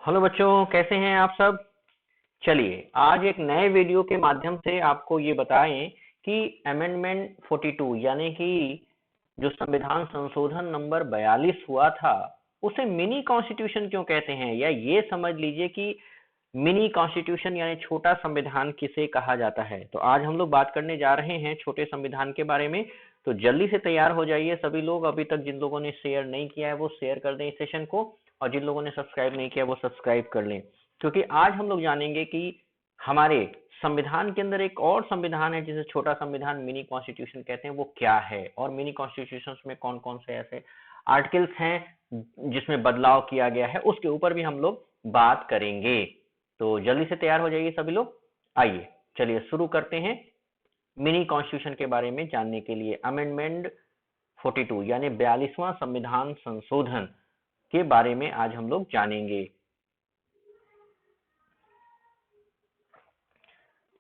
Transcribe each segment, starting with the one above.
Hello बच्चों, कैसे हैं आप सब। चलिए आज एक नए वीडियो के माध्यम से आपको ये बताएं कि अमेंडमेंट 42 यानी कि जो संविधान संशोधन नंबर 42 हुआ था उसे मिनी कॉन्स्टिट्यूशन क्यों कहते हैं, या ये समझ लीजिए कि मिनी कॉन्स्टिट्यूशन यानी छोटा संविधान किसे कहा जाता है। तो आज हम लोग बात करने जा रहे हैं छोटे संविधान के बारे में। तो जल्दी से तैयार हो जाइए सभी लोग। अभी तक जिन लोगों ने शेयर नहीं किया है वो शेयर कर दें इस सेशन को, और जिन लोगों ने सब्सक्राइब नहीं किया वो सब्सक्राइब कर लें, क्योंकि आज हम लोग जानेंगे कि हमारे संविधान के अंदर एक और संविधान है जिसे छोटा संविधान मिनी कॉन्स्टिट्यूशन कहते हैं, वो क्या है, और मिनी कॉन्स्टिट्यूशन में कौन कौन से ऐसे आर्टिकल्स हैं जिसमें बदलाव किया गया है, उसके ऊपर भी हम लोग बात करेंगे। तो जल्दी से तैयार हो जाइए सभी लोग। आइए चलिए शुरू करते हैं मिनी कॉन्स्टिट्यूशन के बारे में जानने के लिए। अमेंडमेंट 42 यानी 42वां संविधान संशोधन के बारे में आज हम लोग जानेंगे।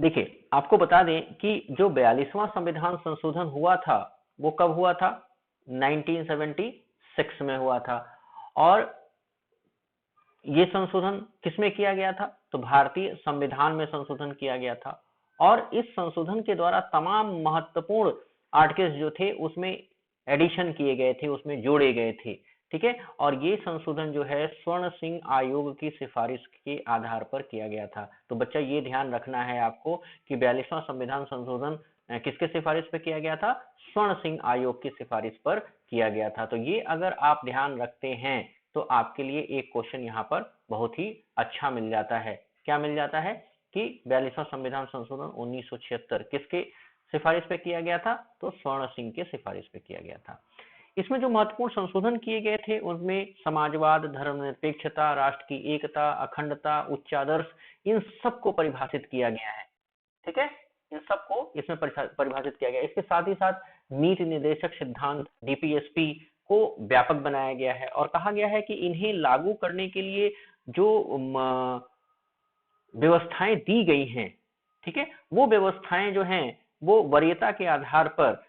देखिए आपको बता दें कि जो 42वां संविधान संशोधन हुआ था वो कब हुआ था, 1976 में हुआ था। और ये संशोधन किसमें किया गया था, तो भारतीय संविधान में संशोधन किया गया था। और इस संशोधन के द्वारा तमाम महत्वपूर्ण आर्टिकल्स जो थे उसमें एडिशन किए गए थे, उसमें जोड़े गए थे। ठीक है, और ये संशोधन जो है स्वर्ण सिंह आयोग की सिफारिश के आधार पर किया गया था। तो बच्चा ये ध्यान रखना है आपको कि 42वां संविधान संशोधन किसके सिफारिश पर किया गया था, स्वर्ण सिंह आयोग की सिफारिश पर किया गया था। तो ये अगर आप ध्यान रखते हैं तो आपके लिए एक क्वेश्चन यहाँ पर बहुत ही अच्छा मिल जाता है। क्या मिल जाता है कि 42वां संविधान संशोधन 1976 किसके सिफारिश पे किया गया था, तो स्वर्ण सिंह के सिफारिश पे किया गया था। इसमें जो महत्वपूर्ण संशोधन किए गए थे उनमें समाजवाद, धर्मनिरपेक्षता, राष्ट्र की एकता, अखंडता, उच्चादर्श, इन सबको परिभाषित किया गया है। ठीक है, इन सबको इसमें परिभाषित किया गया। इसके साथ ही साथ नीति निर्देशक सिद्धांत डीपीएसपी को व्यापक बनाया गया है और कहा गया है कि इन्हें लागू करने के लिए जो व्यवस्थाएं दी गई हैं, ठीक है, वो व्यवस्थाएं जो हैं वो वरीयता के आधार पर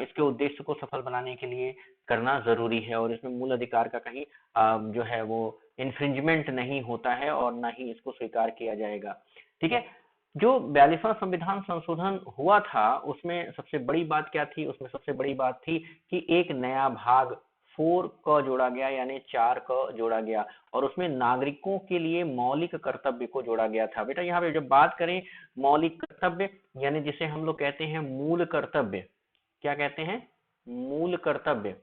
इसके उद्देश्य को सफल बनाने के लिए करना जरूरी है, और इसमें मूल अधिकार का कहीं जो है वो इन्फ्रिंजमेंट नहीं होता है और ना ही इसको स्वीकार किया जाएगा। ठीक है, जो 42वां संविधान संशोधन हुआ था उसमें सबसे बड़ी बात क्या थी, उसमें सबसे बड़ी बात थी कि एक नया भाग 4 क जोड़ा गया, यानी 4 क जोड़ा गया, और उसमें नागरिकों के लिए मौलिक कर्तव्य को जोड़ा गया था। बेटा यहाँ पे जब बात करें मौलिक कर्तव्य यानी जिसे हम लोग कहते हैं मूल कर्तव्य, क्या कहते हैं, मूल कर्तव्य।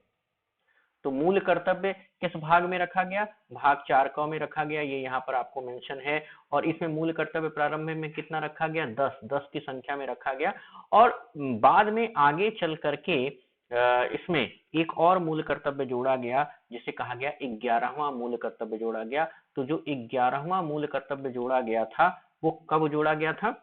तो मूल कर्तव्य किस भाग में रखा गया, भाग 4 क में रखा गया, ये यहाँ पर आपको मेंशन है। और इसमें मूल कर्तव्य प्रारंभ में कितना रखा गया, 10 की संख्या में रखा गया। और बाद में आगे चल करके इसमें एक और मूल कर्तव्य जोड़ा गया जिसे कहा गया 11वां मूल कर्तव्य जोड़ा गया। तो जो 11वां मूल कर्तव्य जोड़ा गया था वो कब जोड़ा गया था,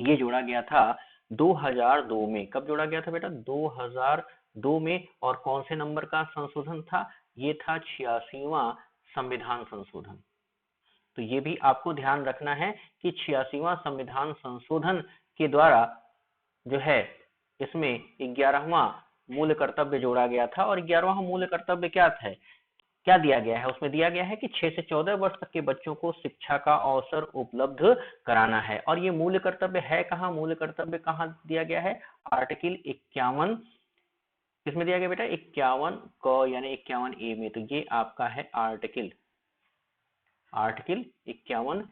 ये जोड़ा गया था 2002 में। कब जोड़ा गया था बेटा, 2002 में। और कौन से नंबर का संशोधन था, ये था 86वां संविधान संशोधन। तो ये भी आपको ध्यान रखना है कि 86वां संविधान संशोधन के द्वारा जो है इसमें 11वां मूल कर्तव्य जोड़ा गया था। और 11वां मूल कर्तव्य क्या था, क्या दिया गया है, उसमें दिया गया है कि 6 से 14 वर्ष तक के बच्चों को शिक्षा का अवसर उपलब्ध कराना है। और ये मूल कर्तव्य है कहाँ, मूल कर्तव्य कहाँ दिया गया है, आर्टिकल 51, किसमें दिया गया बेटा, 51 क यानी 51 ए में। तो ये आपका है आर्टिकल 51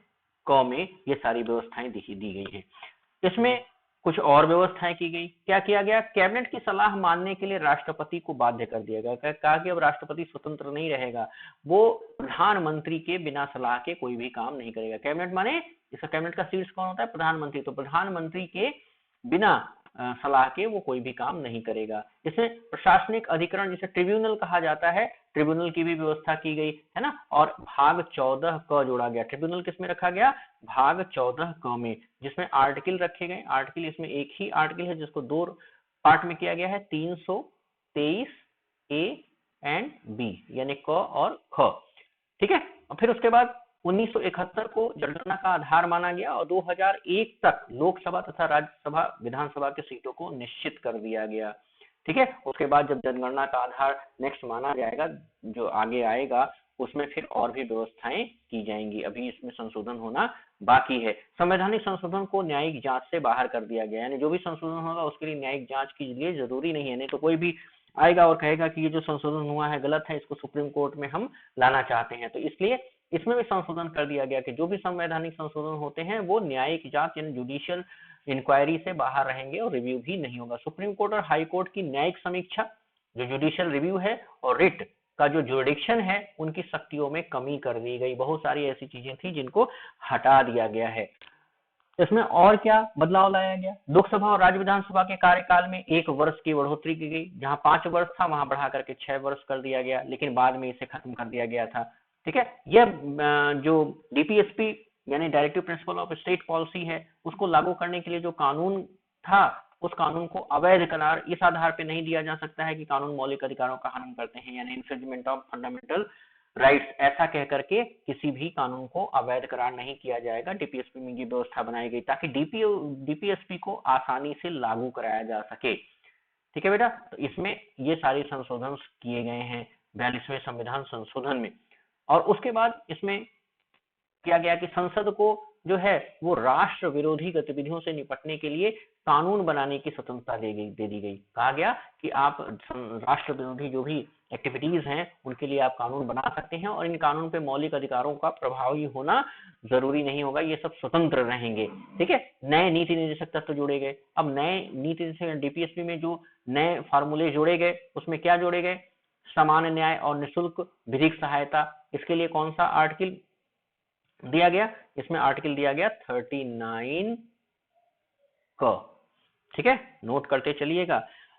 क में ये सारी व्यवस्थाएं दी गई हैं। इसमें कुछ और व्यवस्थाएं की गई। क्या किया गया, कैबिनेट की सलाह मानने के लिए राष्ट्रपति को बाध्य कर दिया गया। कहा कि अब राष्ट्रपति स्वतंत्र नहीं रहेगा, वो प्रधानमंत्री के बिना सलाह के कोई भी काम नहीं करेगा। कैबिनेट माने इसका कैबिनेट का शीर्ष कौन होता है, प्रधानमंत्री। तो प्रधानमंत्री के बिना सलाह के वो कोई भी काम नहीं करेगा। इसमें प्रशासनिक अधिकरण जिसे ट्रिब्यूनल कहा जाता है, ट्रिब्यूनल की भी व्यवस्था की गई है ना। और भाग 14 क जोड़ा गया। ट्रिब्यूनल किसमें रखा गया, भाग 14 क में, जिसमें आर्टिकल रखे गए। आर्टिकल इसमें एक ही आर्टिकल है जिसको 2 पार्ट में किया गया है, 323 ए एंड बी यानी क और ख। ठीक है, और फिर उसके बाद 1971 को जनगणना का आधार माना गया और 2001 तक लोकसभा तथा राज्यसभा विधानसभा की सीटों को निश्चित कर दिया गया। ठीक है, उसके बाद जब जनगणना का आधार नेक्स्ट माना जाएगा, जो आगे आएगा, उसमें फिर और भी व्यवस्थाएं की जाएंगी। अभी इसमें संशोधन होना बाकी है। संवैधानिक संशोधन को न्यायिक जांच से बाहर कर दिया गया, यानी जो भी संशोधन होगा उसके लिए न्यायिक जांच के लिए जरूरी नहीं है। नहीं तो कोई भी आएगा और कहेगा कि ये जो संशोधन हुआ है गलत है, इसको सुप्रीम कोर्ट में हम लाना चाहते हैं। तो इसलिए इसमें भी संशोधन कर दिया गया कि जो भी संवैधानिक संशोधन होते हैं वो न्यायिक जांच यानी जुडिशियल इंक्वायरी से बाहर रहेंगे और रिव्यू भी नहीं होगा। सुप्रीम कोर्ट और हाई कोर्ट की न्यायिक समीक्षा, जो जुडिशियल रिव्यू है और रिट का जो जुरिडिक्शन है, उनकी शक्तियों में कमी कर दी गई। बहुत सारी ऐसी चीजें थी जिनको हटा दिया गया है। इसमें और क्या बदलाव लाया गया? लोकसभा और राज्य विधानसभा के कार्यकाल में 1 वर्ष की बढ़ोतरी की गई। जहां 5 वर्ष था वहां बढ़ा करके 6 वर्ष कर दिया गया, लेकिन बाद में इसे खत्म कर दिया गया था। ठीक है, यह जो डीपीएसपी यानी directive principle of state policy है, उसको लागू करने के लिए जो कानून था, उस कानून को अवैध करार इस आधार पर नहीं दिया जा सकता है कि कानून मौलिक अधिकारों का हनन करते हैं, यानी इन्फ्रिंजमेंट ऑफ फंडामेंटल राइट्स, ऐसा कह करके किसी भी कानून को अवैध करार नहीं किया जाएगा। डीपीएसपी में ये व्यवस्था बनाई गई ताकि डीपीएसपी को आसानी से लागू कराया जा सके। ठीक है बेटा, तो इसमें ये सारे संशोधन किए गए हैं 42वें संविधान संशोधन में। और उसके बाद इसमें किया गया कि संसद को जो है वो राष्ट्र विरोधी गतिविधियों से निपटने के लिए कानून बनाने की स्वतंत्रता दे दी गई। कहा गया कि आप राष्ट्र विरोधी जो भी एक्टिविटीज हैं उनके लिए आप कानून बना सकते हैं और इन कानून पे मौलिक अधिकारों का प्रभावी होना जरूरी नहीं होगा, ये सब स्वतंत्र रहेंगे। ठीक है, नए नीति निर्देशक तत्व जोड़े गए। अब नए नीति निर्देशक डीपीएसपी में जो नए फार्मूले जोड़े गए उसमें क्या जोड़े गए? सामान्य न्याय और निःशुल्क विधिक सहायता। इसके लिए कौन सा आर्टिकल दिया गया? इसमें आर्टिकल दिया गया 39 क। ठीक है, नोट करते चलिएगा।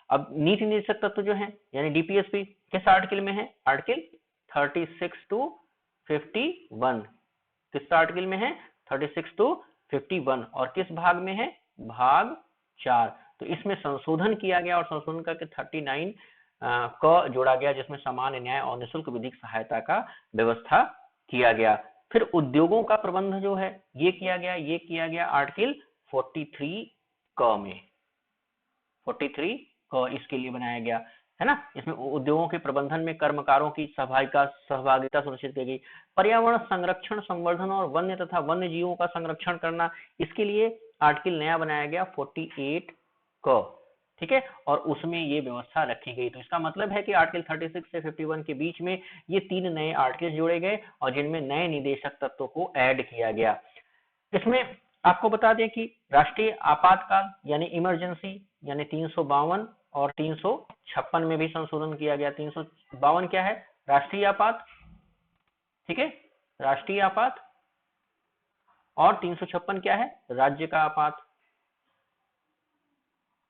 अब नीति निर्देशक तत्व जो है यानी डीपीएसपी किस आर्टिकल में है? Article 36 to 51। किस आर्टिकल में है? 36 to 51। और किस भाग में है? भाग 4। तो इसमें संशोधन किया गया और संशोधन करके 39 क जोड़ा गया, जिसमें सामान्य न्याय और निःशुल्क विधिक सहायता का व्यवस्था किया गया। फिर उद्योगों का प्रबंध जो है ये किया गया आर्टिकल 43 क में। 43 क इसके लिए बनाया गया है ना। इसमें उद्योगों के प्रबंधन में कर्मकारों की सहभागिता सुनिश्चित की गई। पर्यावरण संरक्षण, संवर्धन और वन्य तथा वन्य जीवों का संरक्षण करना, इसके लिए आर्टिकल नया बनाया गया 48 क। ठीक है, और उसमें ये व्यवस्था रखी गई। तो इसका मतलब है कि आर्टिकल 36 से 51 के बीच में ये 3 नए आर्टिकल जोड़े गए और जिनमें नए निदेशक तत्वों को ऐड किया गया। इसमें आपको बता दें कि राष्ट्रीय आपातकाल यानी इमरजेंसी यानी 352 और 356 में भी संशोधन किया गया। 352 क्या है? राष्ट्रीय आपात। ठीक है, राष्ट्रीय आपात। और 356 क्या है? राज्य का आपात,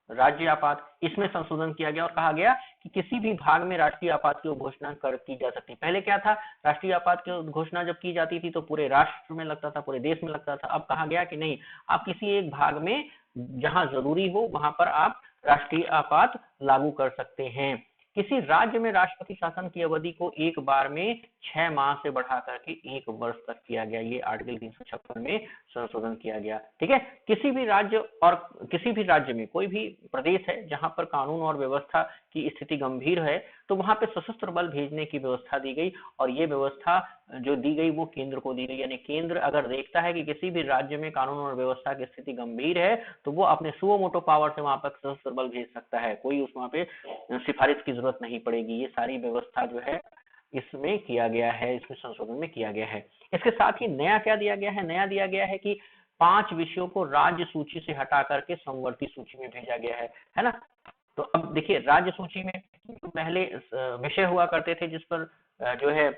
राज्य आपात। इसमें संशोधन किया गया और कहा गया कि किसी भी भाग में राष्ट्रीय आपात की घोषणा की जा सकती है। पहले क्या था? राष्ट्रीय आपात की घोषणा जब की जाती थी तो पूरे राष्ट्र में लगता था, पूरे देश में लगता था। अब कहा गया कि नहीं, आप किसी एक भाग में जहां जरूरी हो वहां पर आप राष्ट्रीय आपात लागू कर सकते हैं। किसी राज्य में राष्ट्रपति शासन की अवधि को एक बार में 6 माह से बढ़ा करके 1 वर्ष तक किया गया। ये आर्टिकल 356 में संशोधन किया गया। ठीक है, किसी भी राज्य में कोई भी प्रदेश है जहां पर कानून और व्यवस्था की स्थिति गंभीर है तो वहां पे सशस्त्र बल भेजने की व्यवस्था दी गई। और ये व्यवस्था जो दी गई वो केंद्र को दी गई, यानी केंद्र अगर देखता है कि किसी भी राज्य में कानून और व्यवस्था की स्थिति गंभीर है तो वो अपने सुओ मोटो पावर से वहां पर सशस्त्र बल भेज सकता है। कोई उस वहां पे सिफारिश की जरूरत नहीं पड़ेगी। ये सारी व्यवस्था जो है इसमें किया गया है, इसमें संशोधन में किया गया है। इसके साथ ही नया क्या दिया गया है? नया दिया गया है कि 5 विषयों को राज्य सूची से हटा करके समवर्ती सूची में भेजा गया है ना। तो अब देखिए, राज्य सूची में पहले विषय हुआ करते थे जिस पर जो है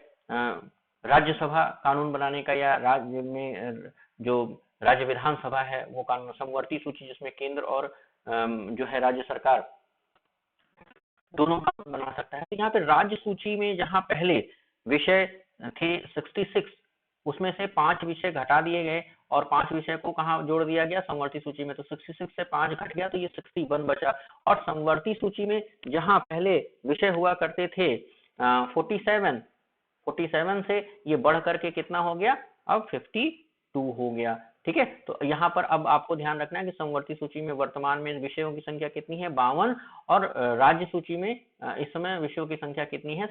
राज्यसभा कानून बनाने का, या राज्य में जो राज्य विधानसभा है वो कानून। समवर्ती सूची जिसमें केंद्र और जो है राज्य सरकार दोनों कानून बना सकता है। तो यहाँ पे राज्य सूची में जहां पहले विषय थे 66, उसमें से 5 विषय घटा दिए गए और 5 विषय को कहाँ जोड़ दिया गया? समवर्ती सूची में। तो 66 से 5 घट गया तो ये 61 बचा। और समवर्ती सूची में जहां पहले विषय हुआ करते थे 47 से ये बढ़ करके कितना हो गया? अब 52 हो गया। ठीक है, तो यहाँ पर अब आपको ध्यान रखना है कि समवर्ती सूची में वर्तमान में विषयों की संख्या कितनी है? 52। और राज्य सूची में इस समय विषयों की संख्या कितनी है?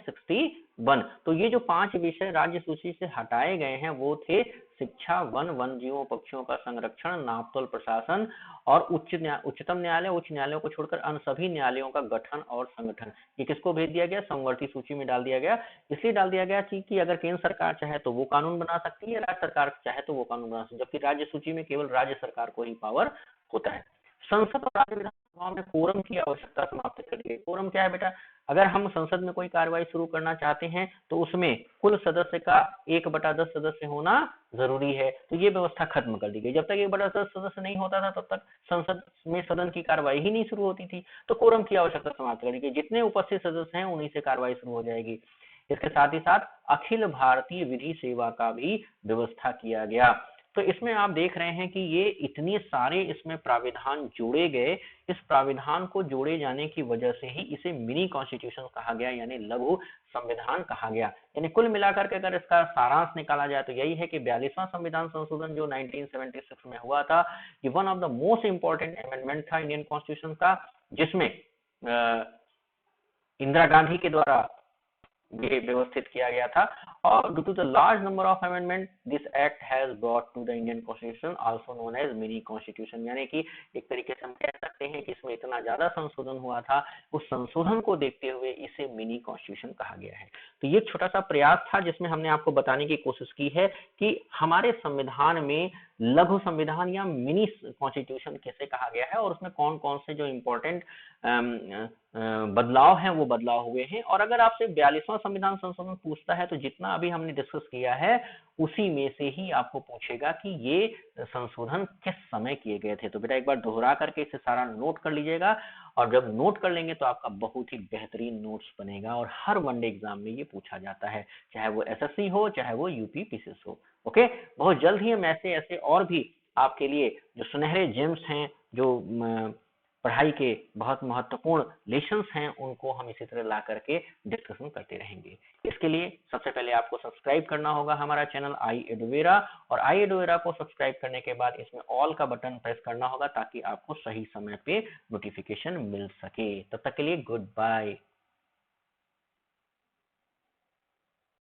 वन। तो ये जो 5 विषय राज्य सूची से हटाए गए हैं वो थे शिक्षा, वन, वन जीवों पक्षियों का संरक्षण, नापतोल प्रशासन और उच्चतम न्यायालय, उच्च न्यायालयों को छोड़कर अन्य सभी न्यायालयों का गठन और संगठन। ये किसको भेज दिया गया? समवर्ती सूची में डाल दिया गया। इसलिए डाल दिया गया कि अगर केंद्र सरकार चाहे तो वो कानून बना सकती है, राज्य सरकार चाहे तो वो कानून बना सकती है, जबकि राज्य सूची में केवल राज्य सरकार को ही पावर होता है। संसद और राज्य विधानसभाओं में कोरम की आवश्यकता समाप्त कर दी गई। कोरम क्या है बेटा? अगर हम संसद में कोई कार्रवाई शुरू करना चाहते हैं तो उसमें कुल सदस्य का 1/10 सदस्य होना जरूरी है, तो ये व्यवस्था खत्म कर दी गई। जब तक 1/10 सदस्य नहीं होता था तब तक संसद में सदन की कार्रवाई ही नहीं शुरू होती थी, तो कोरम की आवश्यकता समाप्त कर दी गई। जितने उपस्थित सदस्य हैं उन्हीं से कार्रवाई शुरू हो जाएगी। इसके साथ ही साथ अखिल भारतीय विधि सेवा का भी व्यवस्था किया गया। तो इसमें आप देख रहे हैं कि ये इतने सारे इसमें प्राविधान जोड़े गए। इस प्राविधान को जोड़े जाने की वजह से ही इसे मिनी कॉन्स्टिट्यूशन कहा गया, यानी लघु संविधान कहा गया। यानी कुल मिलाकर के अगर इसका सारांश निकाला जाए तो यही है कि 42वां संविधान संशोधन जो 1976 में हुआ था, ये one of the most important amendment था इंडियन कॉन्स्टिट्यूशन का, जिसमें इंदिरा गांधी के द्वारा ये व्यवस्थित किया गया था। और due to the large number of amendment this act has brought to the Indian constitution also known as mini constitution. यानी कि एक तरीके से हम कह सकते हैं कि इसमें इतना ज्यादा संशोधन हुआ था, उस संशोधन को देखते हुए इसे मिनी कॉन्स्टिट्यूशन कहा गया है। तो ये छोटा सा प्रयास था जिसमें हमने आपको बताने की कोशिश की है कि हमारे संविधान में लघु संविधान या मिनी कॉन्स्टिट्यूशन कैसे कहा गया है और उसमें कौन कौन से जो इम्पोर्टेंट बदलाव हैं वो बदलाव हुए हैं। और अगर आपसे 42वां संविधान संशोधन पूछता है तो जितना अभी हमने डिस्कस किया है उसी में से ही आपको पूछेगा कि ये संशोधन किस समय किए गए थे। तो बेटा एक बार दोहरा करके इसे सारा नोट कर लीजिएगा, और जब नोट कर लेंगे तो आपका बहुत ही बेहतरीन नोट्स बनेगा। और हर वनडे एग्जाम में ये पूछा जाता है, चाहे वो एसएससी हो चाहे वो यूपी पीसीएस हो। ओके, बहुत जल्द ही हम ऐसे ऐसे और भी आपके लिए जो सुनहरे जेम्स हैं, जो पढ़ाई के बहुत महत्वपूर्ण लेसन्स हैं, उनको हम इसी तरह ला करके डिस्कशन करते रहेंगे। इसके लिए सबसे पहले आपको सब्सक्राइब करना होगा हमारा चैनल आई एडोवेरा, और आई एडोवेरा को सब्सक्राइब करने के बाद इसमें ऑल का बटन प्रेस करना होगा ताकि आपको सही समय पे नोटिफिकेशन मिल सके। तब तक के लिए गुड बाय।